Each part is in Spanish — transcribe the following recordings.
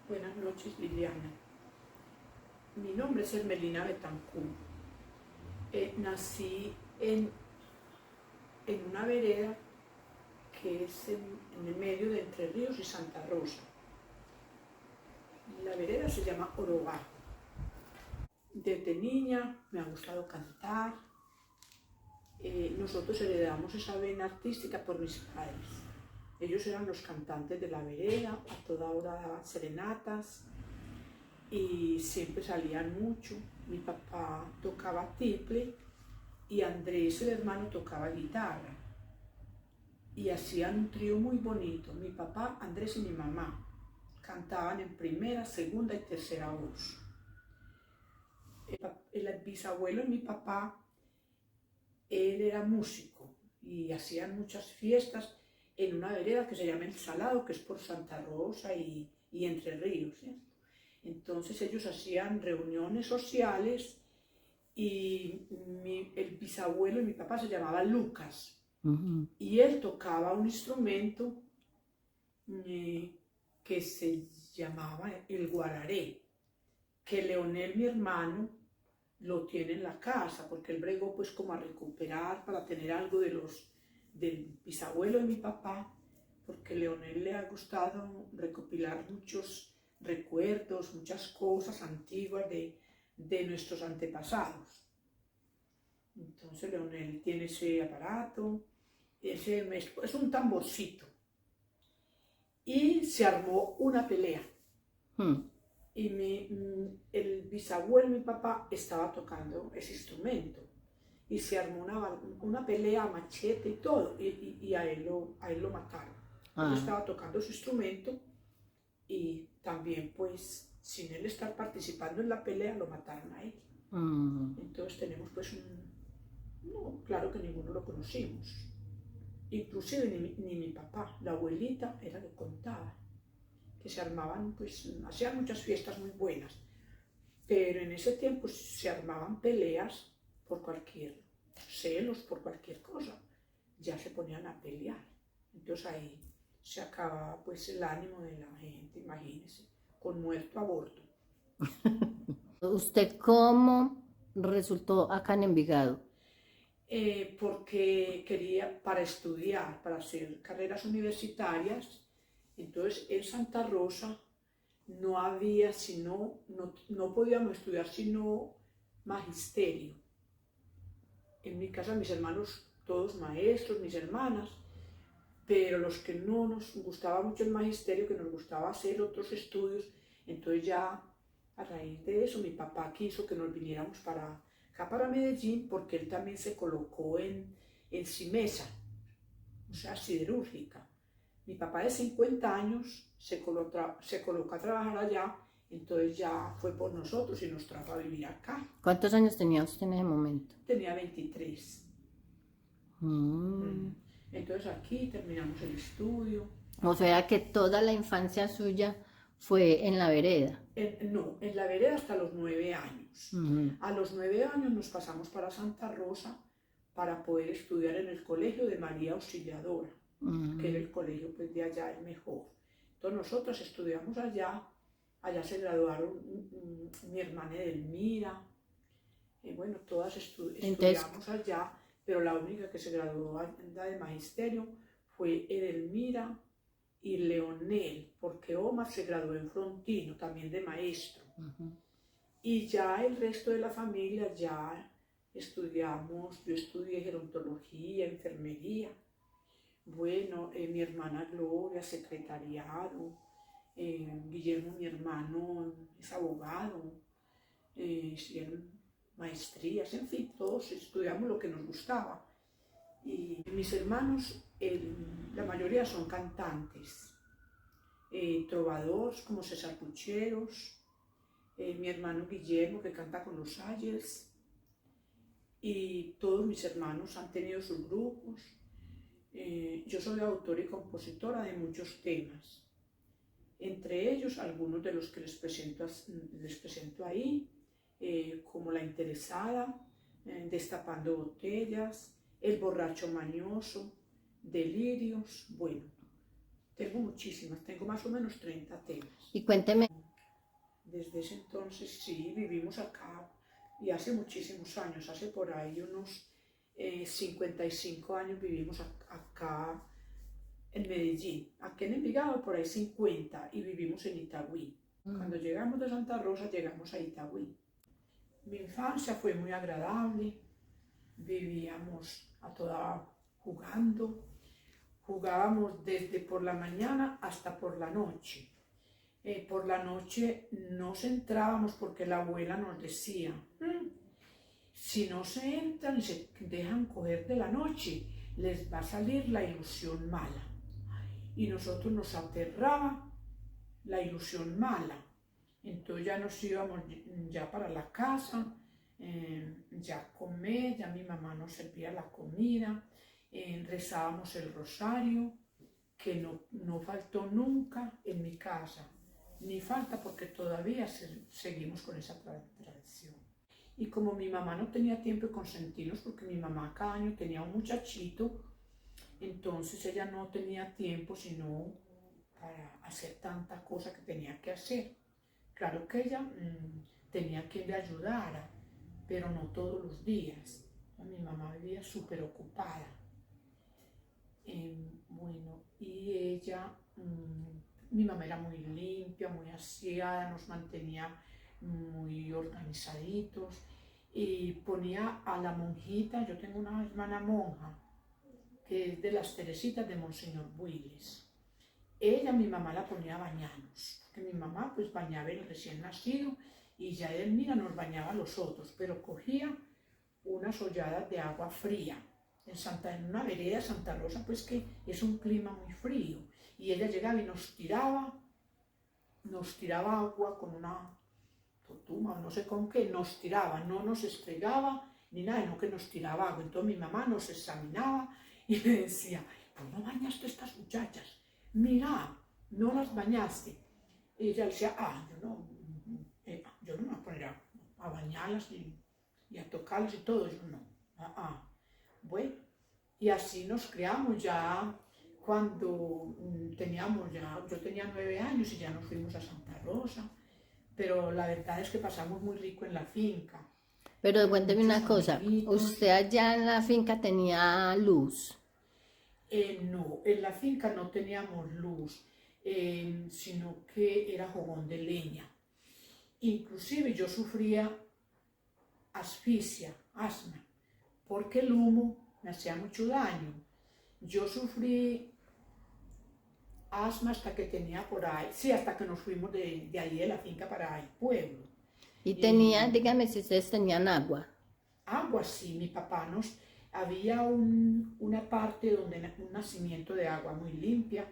Buenas noches, Liliana. Mi nombre es Hermelina Betancourt. Nací en una vereda que es en el medio de Entre Ríos y Santa Rosa. La vereda se llama Orogá. Desde niña me ha gustado cantar. Nosotros heredamos esa vena artística por mis padres. Ellos eran los cantantes de la vereda, a toda hora daban serenatas y siempre salían mucho. Mi papá tocaba tiple y Andrés, el hermano, tocaba guitarra. Y hacían un trío muy bonito. Mi papá, Andrés y mi mamá cantaban en primera, segunda y tercera voz. El bisabuelo de mi papá, él era músico y hacían muchas fiestas en una vereda que se llama El Salado, que es por Santa Rosa y Entre Ríos, ¿cierto? Entonces ellos hacían reuniones sociales y el bisabuelo de mi papá se llamaba Lucas. Y él tocaba un instrumento que se llamaba el guararé, que Leonel, mi hermano, lo tiene en la casa, porque él bregó pues como a recuperar para tener algo del bisabuelo de mi papá, porque Leonel le ha gustado recopilar muchos recuerdos, muchas cosas antiguas de nuestros antepasados. Entonces Leonel tiene ese aparato, es un tamborcito. Y se armó una pelea. Y el bisabuelo de mi papá estaba tocando ese instrumento. Y se armó una pelea a machete y todo. Y a él lo mataron. Él estaba tocando su instrumento y también pues sin él estar participando en la pelea lo mataron a él. Entonces tenemos pues no, claro que ninguno lo conocimos. Inclusive ni mi papá, la abuelita era lo que contaba, que se armaban, pues hacían muchas fiestas muy buenas, pero en ese tiempo se armaban peleas por cualquier celos, por cualquier cosa, ya se ponían a pelear. Entonces ahí se acababa pues el ánimo de la gente, imagínense, con muerto aborto. ¿Usted cómo resultó acá en Envigado? Porque quería para estudiar, para hacer carreras universitarias. Entonces en Santa Rosa no había no podíamos estudiar sino magisterio. En mi casa mis hermanos todos maestros, mis hermanas, pero los que no nos gustaba mucho el magisterio, que nos gustaba hacer otros estudios, entonces ya a raíz de eso mi papá quiso que nos viniéramos para acá, para Medellín, porque él también se colocó en Simesa, o sea, siderúrgica. Mi papá de 50 años se colocó a trabajar allá, entonces ya fue por nosotros y nos trajo a vivir acá. ¿Cuántos años tenía usted en ese momento? Tenía 23. Entonces aquí terminamos el estudio. O sea que toda la infancia suya fue en la vereda. No, en la vereda hasta los 9 años. A los 9 años nos pasamos para Santa Rosa para poder estudiar en el colegio de María Auxiliadora, que era el colegio pues, de allá el mejor. Entonces nosotros estudiamos allá se graduaron mi hermana Edelmira, bueno, todas estudiamos allá, pero la única que se graduó de magisterio fue Edelmira y Leonel, porque Omar se graduó en Frontino, también de maestro. Y ya el resto de la familia ya estudiamos, yo estudié gerontología, enfermería, bueno, mi hermana Gloria, secretariado, Guillermo, mi hermano, es abogado, hicieron maestrías, en fin, todos estudiamos lo que nos gustaba. Y mis hermanos, la mayoría son cantantes, trovadores como César Pucheros, mi hermano Guillermo que canta con los Ayers, y todos mis hermanos han tenido sus grupos. Yo soy autora y compositora de muchos temas, entre ellos algunos de los que les presento ahí, como La Interesada, Destapando Botellas, El Borracho Mañoso, Delirios, bueno, Tengo muchísimas, tengo más o menos 30 telas. Y cuénteme, Desde ese entonces sí, vivimos acá y hace muchísimos años, hace por ahí unos 55 años vivimos acá en Medellín. Aquí en Envigado por ahí 50 y vivimos en Itagüí. Cuando llegamos de Santa Rosa llegamos a Itagüí. Mi infancia fue muy agradable, vivíamos a toda jugando, jugábamos desde por la mañana hasta por la noche. Por la noche nos entrábamos porque la abuela nos decía, si no se entran y se dejan coger de la noche, les va a salir la ilusión mala. Y nosotros nos aterraba la ilusión mala. Entonces ya nos íbamos ya para la casa, ya a comer, ya mi mamá nos servía la comida, rezábamos el rosario, que no faltó nunca en mi casa, ni falta porque todavía seguimos con esa tradición. Y como mi mamá no tenía tiempo de consentirnos, porque mi mamá cada año tenía un muchachito, entonces ella no tenía tiempo sino para hacer tanta cosa que tenía que hacer. Claro que ella tenía quien le ayudara, pero no todos los días. Mi mamá vivía súper ocupada. Bueno, y ella, mi mamá era muy limpia, muy aseada, nos mantenía muy organizaditos y ponía a la monjita, yo tengo una hermana monja, que es de las Teresitas de Monseñor Builes. Ella, mi mamá la ponía a bañarnos, que mi mamá pues bañaba el recién nacido y ya Edelmira nos bañaba a los otros, pero cogía unas olladas de agua fría. En una vereda, Santa Rosa, pues que es un clima muy frío, y ella llegaba y nos tiraba agua con una totuma, no sé con qué, nos tiraba, no nos estregaba ni nada, no que nos tiraba agua. Entonces mi mamá nos examinaba y me decía, pues no bañaste a estas muchachas, mira, no las bañaste. Y ella decía, yo no me voy a poner a bañarlas y a tocarlas y todo, yo no. Bueno, y así nos criamos ya cuando yo tenía 9 años y ya nos fuimos a Santa Rosa, pero la verdad es que pasamos muy rico en la finca. pero cuénteme una Muchos cosa, amiguitos. ¿usted allá en la finca tenía luz? No, en la finca no teníamos luz, sino que era fogón de leña. Inclusive yo sufría asfixia, asma, porque el humo me hacía mucho daño. Yo sufrí asma hasta que tenía por ahí, sí, hasta que nos fuimos de ahí de la finca para el pueblo. Y tenía, dígame si ustedes tenían agua. Agua, sí, mi papá había una parte donde un nacimiento de agua muy limpia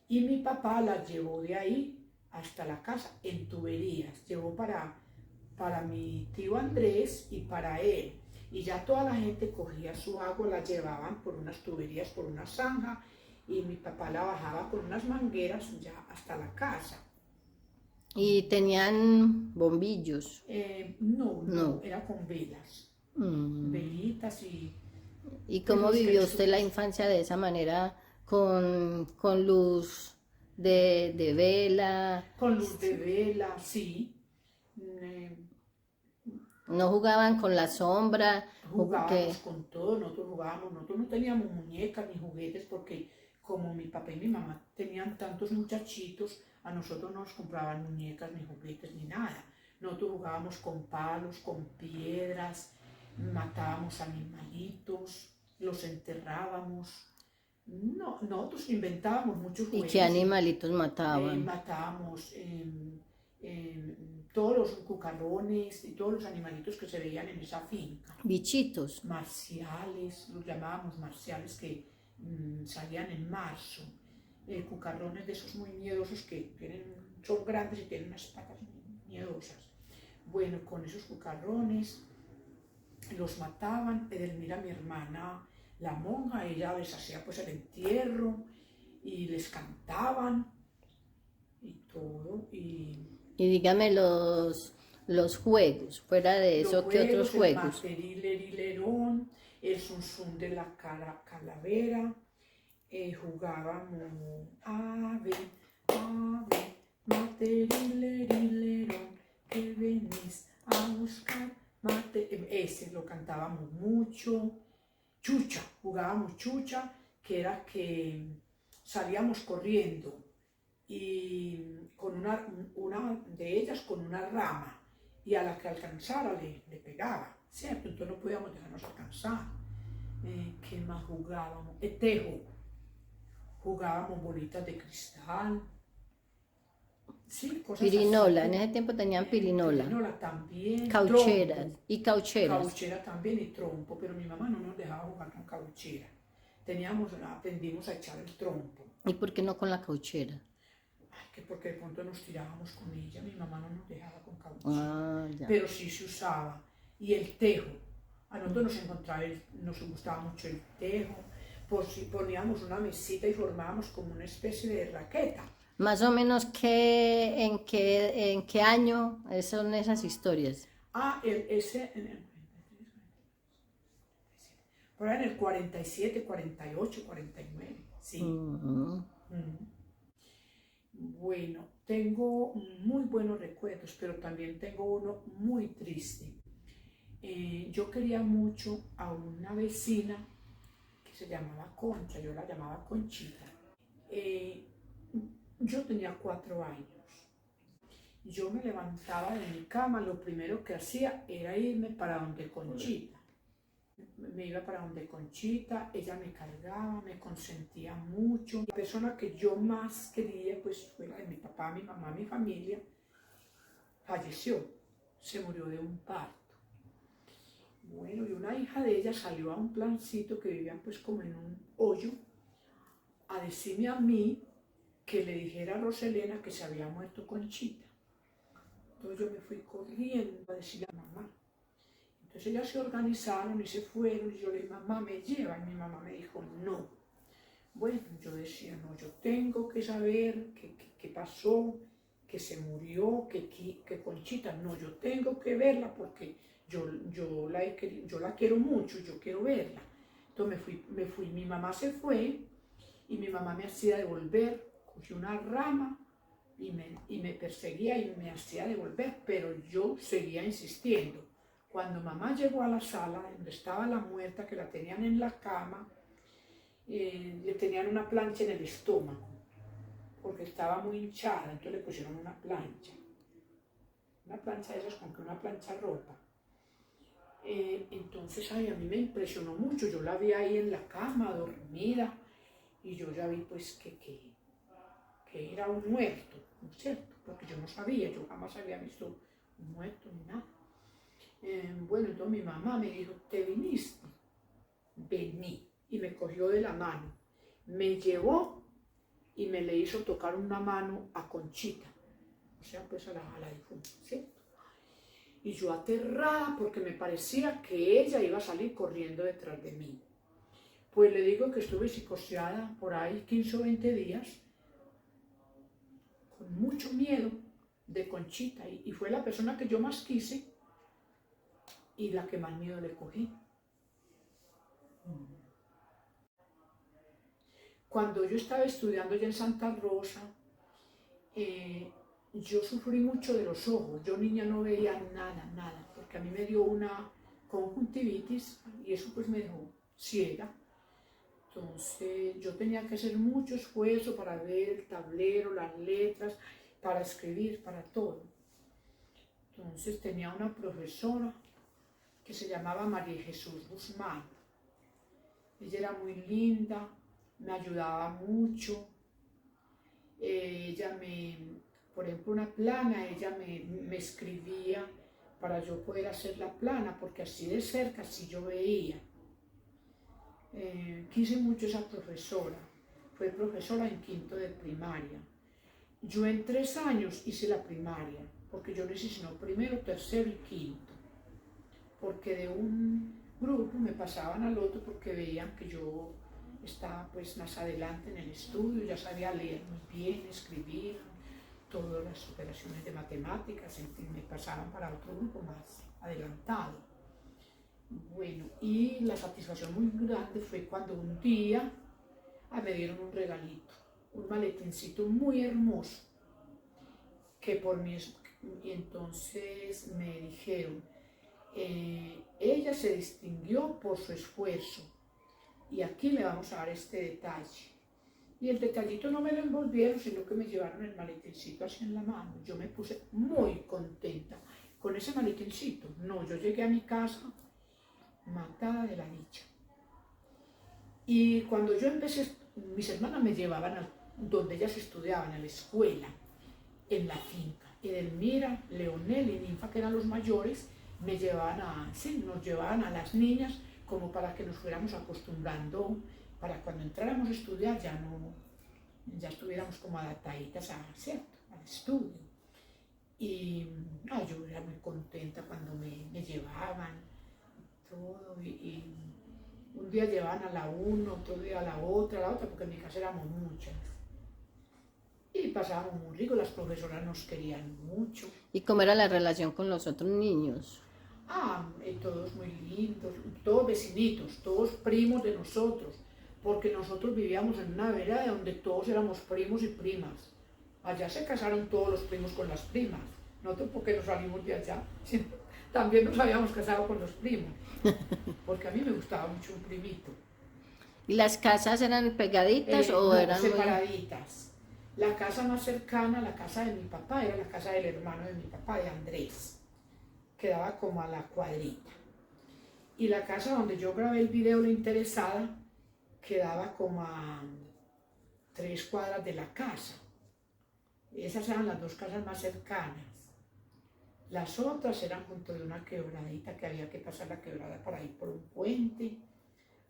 y mi papá la llevó de ahí hasta la casa en tuberías, llevó para mi tío Andrés y para él. Y ya toda la gente cogía su agua, la llevaban por unas tuberías, por una zanja, y mi papá la bajaba con unas mangueras ya hasta la casa. ¿Y tenían bombillos? No, era con velas, Mm. velitas y... ¿Y cómo Pues, vivió usted la infancia de esa manera, con luz de vela? Con luz de vela, sí. ¿No jugaban con la sombra? Jugábamos con todo, nosotros no teníamos muñecas ni juguetes porque como mi papá y mi mamá tenían tantos muchachitos, a nosotros no nos compraban muñecas ni juguetes ni nada. Nosotros jugábamos con palos, con piedras, matábamos animalitos, los enterrábamos. No, nosotros inventábamos muchos ¿Y juguetes. qué animalitos mataban? Matábamos todos los cucarrones y todos los animalitos que se veían en esa finca. Bichitos. Marciales, los llamábamos marciales, que salían en marzo. Cucarrones de esos muy miedosos que son grandes y tienen unas patas miedosas. Bueno, con esos cucarrones los mataban. Edelmira, mi hermana, la monja, ella les hacía pues el entierro y les cantaban y todo. Y dígame los juegos, fuera de eso, ¿qué otros juegos? El materilerón, el zunzún de la calavera, jugábamos a cantábamos mucho. Chucha, jugábamos chucha, que era que salíamos corriendo y con una de ellas con una rama, y a la que alcanzara le pegaba, ¿cierto? Entonces no podíamos dejarnos alcanzar. ¿Qué más jugábamos? Tejo, jugábamos bolitas de cristal, sí, cosas Pirinola, así. en ese tiempo tenían pirinola. Pirinola también, Caucheras trompo. y caucheras. Cauchera también y trompo, pero mi mamá no nos dejaba jugar con cauchera. Aprendimos a echar el trompo. ¿Y por qué no con la cauchera? Ay, que porque de pronto nos tirábamos con ella, mi mamá no nos dejaba con cauchera. Ah, ya. Pero sí se usaba. Y el tejo. A nosotros nos gustaba mucho el tejo. Por si poníamos una mesita y formábamos como una especie de raqueta. Más o menos en qué año son esas historias. Por ahí en el 47, 48, 49, sí. Ujú. Bueno, tengo muy buenos recuerdos, pero también tengo uno muy triste. Yo quería mucho a una vecina que se llamaba Concha, yo la llamaba Conchita. Yo tenía 4 años. Yo me levantaba de mi cama, lo primero que hacía era irme para donde Conchita. Me iba para donde Conchita, ella me cargaba, me consentía mucho. La persona que yo más quería, pues fue la de mi papá, mi mamá, mi familia. Falleció, se murió de un parto. Bueno, y una hija de ella salió a un plancito que vivían pues como en un hoyo, a decirme a mí que le dijera a Roselena que se había muerto Conchita. Entonces yo me fui corriendo a decirle a mamá. Entonces ellas se organizaron y se fueron, y yo le dije, mamá, ¿me lleva? Y mi mamá me dijo, no. Bueno, yo decía, no, yo tengo que saber qué pasó, que se murió, que Conchita, no, yo tengo que verla porque yo la quiero mucho, yo quiero verla. Entonces me fui, mi mamá se fue y mi mamá me hacía devolver, cogí una rama y me perseguía y me hacía devolver, pero yo seguía insistiendo. Cuando mamá llegó a la sala donde estaba la muerta, que la tenían en la cama, le tenían una plancha en el estómago, porque estaba muy hinchada, entonces le pusieron una plancha de esas con que una plancha ropa. Entonces, ay, a mí me impresionó mucho, yo la vi ahí en la cama, dormida, y yo ya vi pues que era un muerto, ¿no es cierto? Porque yo no sabía, yo jamás había visto un muerto ni nada. Bueno, entonces mi mamá me dijo, ¿te viniste? Vení. Y me cogió de la mano, me llevó y me le hizo tocar una mano a Conchita, o sea, pues a la difunta, ¿cierto? Y yo aterrada porque me parecía que ella iba a salir corriendo detrás de mí. Pues le digo que estuve psicoseada por ahí 15 o 20 días, con mucho miedo de Conchita, y fue la persona que yo más quise y la que más miedo le cogí. Cuando yo estaba estudiando ya en Santa Rosa, yo sufrí mucho de los ojos. Yo niña no veía nada, porque a mí me dio una conjuntivitis y eso pues me dejó ciega. Entonces yo tenía que hacer mucho esfuerzo para ver el tablero, las letras, para escribir, para todo. Entonces tenía una profesora que se llamaba María Jesús Guzmán. Ella era muy linda, me ayudaba mucho. Ella por ejemplo, una plana, ella me escribía para yo poder hacer la plana, porque así de cerca sí yo veía. Quise mucho esa profesora, fue profesora en quinto de primaria. Yo en 3 años hice la primaria, porque yo no hice sino primero, tercero y quinto, porque de un grupo me pasaban al otro porque veían que yo estaba pues más adelante en el estudio, ya sabía leer muy bien, escribir, todas las operaciones de matemáticas, en fin, me pasaban para otro grupo más adelantado. Bueno, y la satisfacción muy grande fue cuando un día me dieron un regalito, un maletincito muy hermoso, que por mí, y entonces me dijeron, ella se distinguió por su esfuerzo. Y aquí le vamos a dar este detalle. Y el detallito no me lo envolvieron, sino que me llevaron el maletincito así en la mano. Yo me puse muy contenta con ese maletincito. No, yo llegué a mi casa matada de la dicha. Y cuando yo empecé, mis hermanas me llevaban a donde ellas estudiaban, a la escuela, en la finca. Edelmira, Leonel y Ninfa, que eran los mayores, me llevaban nos llevaban a las niñas como para que nos fuéramos acostumbrando, para cuando entráramos a estudiar ya estuviéramos como adaptaditas al estudio. Y yo era muy contenta cuando me llevaban todo, y un día llevaban a la una, otro día a la otra, porque en mi casa éramos muchas. Y pasábamos muy rico, las profesoras nos querían mucho. ¿Y cómo era la relación con los otros niños? Todos muy lindos, todos vecinitos, todos primos de nosotros, porque nosotros vivíamos en una vereda donde todos éramos primos y primas. Allá se casaron todos los primos con las primas. Nosotros, porque nos salimos de allá, también nos habíamos casado con los primos, porque a mí me gustaba mucho un primito. ¿Y las casas eran pegaditas o No, eran separaditas? La casa más cercana, la casa de mi papá, era la casa del hermano de mi papá, de Andrés. Quedaba como a la cuadrita. Y la casa donde yo grabé el video, La Interesada, quedaba como a 3 cuadras de la casa. Esas eran las 2 casas más cercanas. Las otras eran junto de una quebradita, que había que pasar la quebrada para ir por un puente.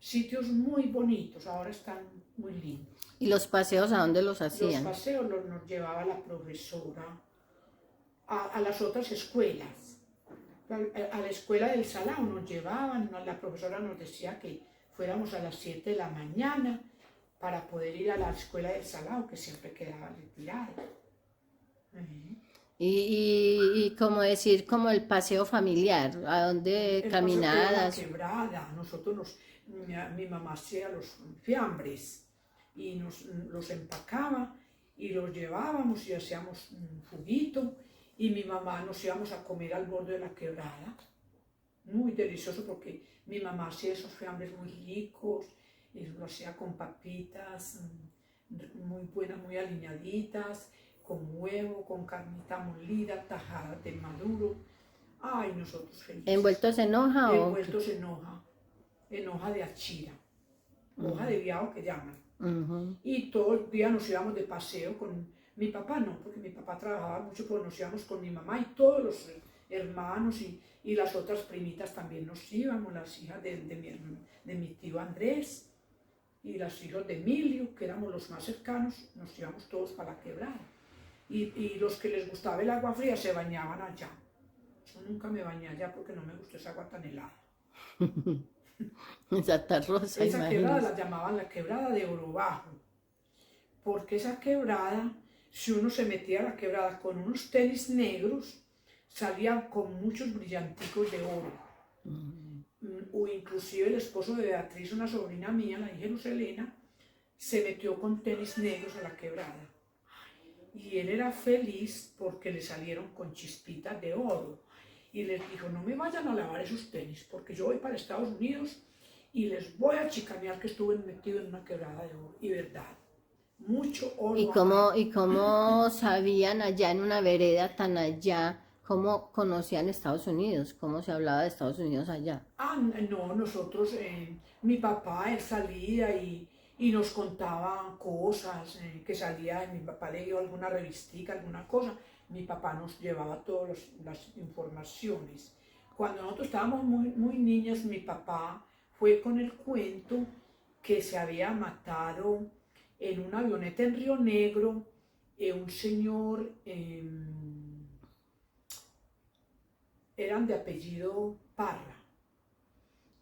Sitios muy bonitos, ahora están muy lindos. ¿Y los paseos a dónde los hacían? Los paseos nos llevaba la profesora a las otras escuelas. A la escuela del Salao nos llevaban, la profesora nos decía que fuéramos a las 7 de la mañana para poder ir a la escuela del Salao, que siempre quedaba retirada. Y como decir, como el paseo familiar, ¿a dónde caminadas? La quebrada. Mi mamá hacía los fiambres y los empacaba y los llevábamos y hacíamos un juguito, y mi mamá nos íbamos a comer al borde de la quebrada. Muy delicioso, porque mi mamá hacía esos fiambres muy ricos, y lo hacía con papitas muy buenas, muy aliñaditas, con huevo, con carnita molida, tajadas de maduro. Ay, nosotros felices. ¿Envueltos en hoja o...? Envueltos en hoja de achira, hoja de viado que llaman. Y todo el día nos íbamos de paseo con mi papá, no, porque mi papá trabajaba mucho, pero nos íbamos con mi mamá y todos los hermanos y las otras primitas también nos íbamos, las hijas de mi tío Andrés y las hijas de Emilio, que éramos los más cercanos, nos íbamos todos para la quebrada. Y los que les gustaba el agua fría se bañaban allá. Yo nunca me bañé allá porque no me gustó esa agua tan helada. Santa Rosa, esa quebrada la llamaban la quebrada de Oro Bajo, porque esa quebrada, si uno se metía a la quebrada con unos tenis negros, salía con muchos brillanticos de oro. O inclusive el esposo de Beatriz, una sobrina mía, la hija Lucelena, se metió con tenis negros a la quebrada. Y él era feliz porque le salieron con chispitas de oro. Y les dijo, no me vayan a lavar esos tenis, porque yo voy para Estados Unidos y les voy a chicanear que estuve metido en una quebrada de oro. Y verdad, mucho oro. ¿Y cómo sabían allá en una vereda tan allá, cómo conocían Estados Unidos? ¿Cómo se hablaba de Estados Unidos allá? No, nosotros, mi papá, él salía y nos contaba cosas que salía, mi papá leyó alguna revistica, alguna cosa. Mi papá nos llevaba todas las informaciones. Cuando nosotros estábamos muy niños, mi papá fue con el cuento que se había matado en una avioneta en Río Negro un señor, eran de apellido Parra,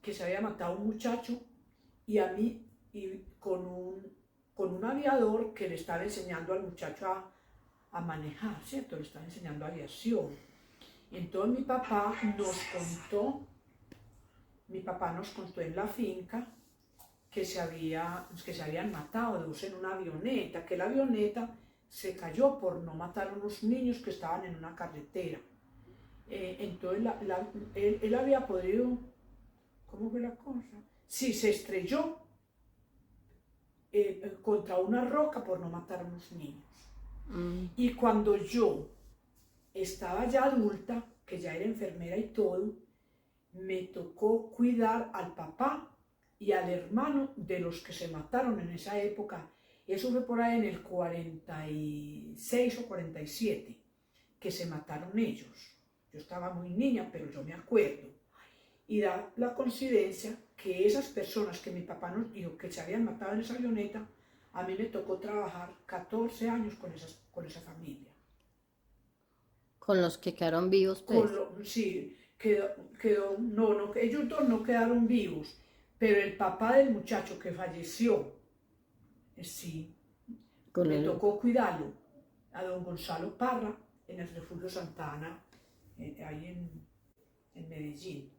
que se había matado un muchacho y con un aviador que le estaba enseñando al muchacho a manejar, ¿cierto? Le estaba enseñando aviación. Entonces mi papá nos contó en la finca que se habían matado dos en una avioneta, que la avioneta se cayó por no matar a unos niños que estaban en una carretera. Entonces él había podido ¿Cómo fue la cosa? Sí, se estrelló contra una roca por no matar a unos niños. Y cuando yo estaba ya adulta, que ya era enfermera y todo, me tocó cuidar al papá y al hermano de los que se mataron en esa época. Eso fue por ahí en el 46 o 47, que se mataron ellos. Yo estaba muy niña, pero yo me acuerdo. Y da la coincidencia que esas personas que mi papá nos dijo que se habían matado en esa avioneta, a mí me tocó trabajar 14 años con esa familia. Con los que quedaron vivos, pues. Sí, no, ellos dos no quedaron vivos, pero el papá del muchacho que falleció, sí, me tocó cuidarlo, a don Gonzalo Parra, en el Refugio Santa Ana, ahí en Medellín.